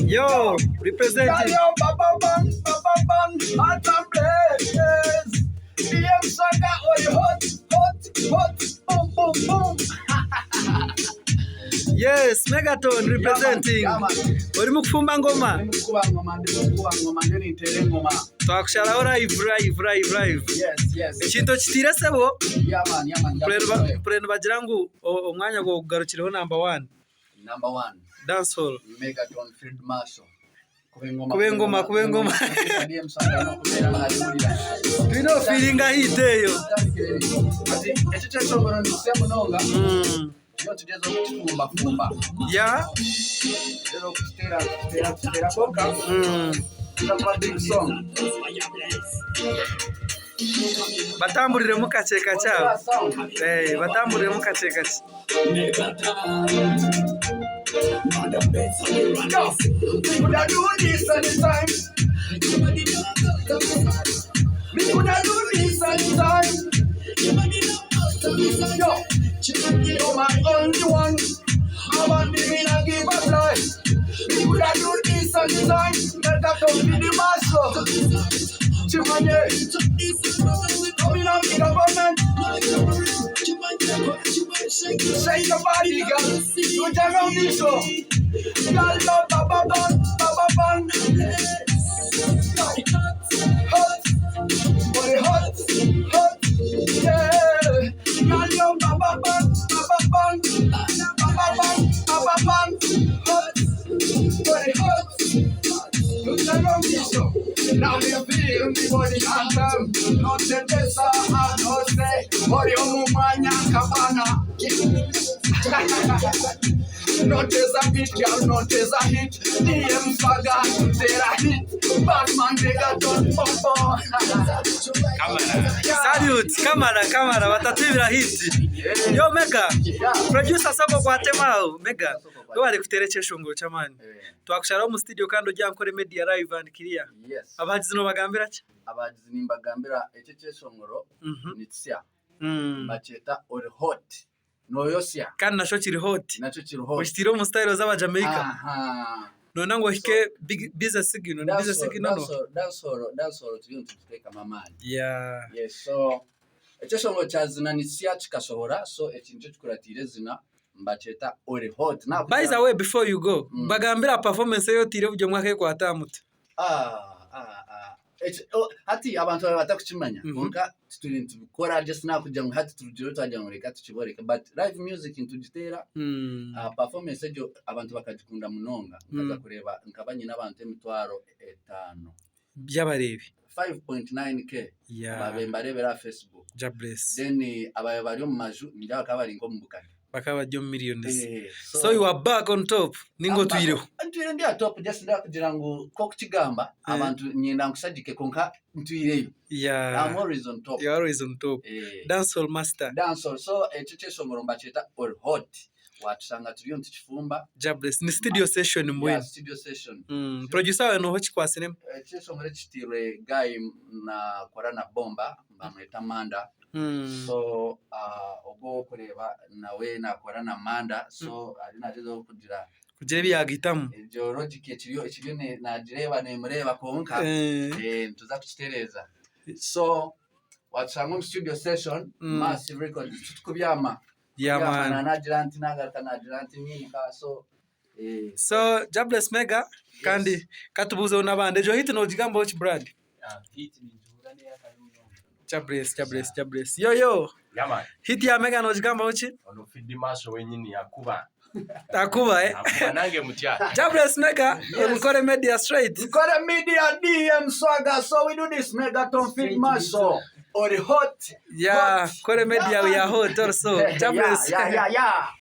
Yo, representing. Yo, Baba Ban, hot and blaze. DM Saga, oh, you hot, boom, boom, boom. Yes, Megaton representing. Urimo kufumba ngoma. Ndio nitere ngoma. Twakusharaho live. Yes. Ikintu kitire sebo. Yeah man. Purendo bagira ngo umwanya go kugarukireho number 1. Number 1. Dancehall. Megaton Field Marshal. Kubengoma. DM Saga no kubera nalibulira. Twino feeling ahiteyo. Ati ekice cyoboro ndisemo nonga. Yo tugezo kufumba. Yeah. Lero kutera boka. Tuzakora big song. Batamburire mu kaceka cyabo. Batamburire mu kaceka. Yo, we could have do this anytime. Yo, you're my only one. I want to be a give up life. We could have do this anytime. Let us come to the master. Chimane, coming out the government. Shake your body, girl. You turn on this show. Girl, love, Baba Ban. Hot. Body hot. Yeah. Girl, love, Baba Ban. Hot. Body hot. You turn on this show. Now we feel the body anthem. Not the tesa, no say. Body omumanya kabana. Not as a beat, girl, not as a hit. DM Saga, they're a hit. Batman, they got done. Salute, camera, watatubira hit. Yo Mega, producer sabo kwa temao. Mega, wewe alikuterekesha ngo chamani. Twakusharaho mu studio kandi ujya nkore media live and clear. Yes. Abagizi no bagambira ki? Abagizi nimbagambira ekekesho ngoro nitsya. Bacheta or hot. No yosia. Kandi nacho kiri hot. Nacho kiri hot. Ushitiro mu style z'aba Jamaica. Aha. Nona ngo hike business sigino, business sigino no. Dancehall turi tuteka mamani. Yeah. Yes, so ekesho ngo cyazina nitsya kikasohora, so ekintu kikuratire zina mbacheta or hot. Now by the way, before you go, bagambira performance yo tire byo mwaka kwa tamuta. Hati abantu batakukimanya konka student bikora just na kujya ngo hati turugiro twajya ngo reka tukiboreka, but live music intugitera performance ejo abantu bakagikunda munonga nkaza kureba nkabanye n'abantu emitwaro 5 byabarebi 5.9k babembarebera Facebook. Jabless. Then abaye bari mu maju njya bakabari ngo mbukane bakaba jyo millions. So you are back on top. Ningo tuireho. Ntwire ndi top just nda kugira ngo ko kukigamba abantu nyenda nkusagike konka ntwireyo. Yeah. I'm always on top. You're always on top. Dancehall master. Dancehall. So ekekesho ngoromba cheta all hot. Watusanga turiyo ntikifumba. Jabless. Ni studio session mbwe. Yeah, studio session. Producer we no hochi kwa sinema. Ekekesho ngore kitire guy na korana bomba bamweta Manda. So ogo kureba nawe nakora na Manda, so ari najezo kugira byagitamu ibyo logic ekiriyo nadireba nemureba konka tuza kukitereza. So watsanga mu studio session massive record tukubyama man nagiranti nyinka. So Jabless Mega kandi katubuze unabande ejo hit no gigambo which brand hit ni njura ne yakari. Jabless. Yo. Yama. Hit ya Mega no gigamba uchi? Ono Field Marshal wenyini yakuba. Akuba Akuba nange mutya. Jabless Mega, mukore media straight. Mukore media DM Swagger, so we do this Megaton Field Marshal. Or the hot. Yeah, kore media we are hot also. Jabless. Yeah.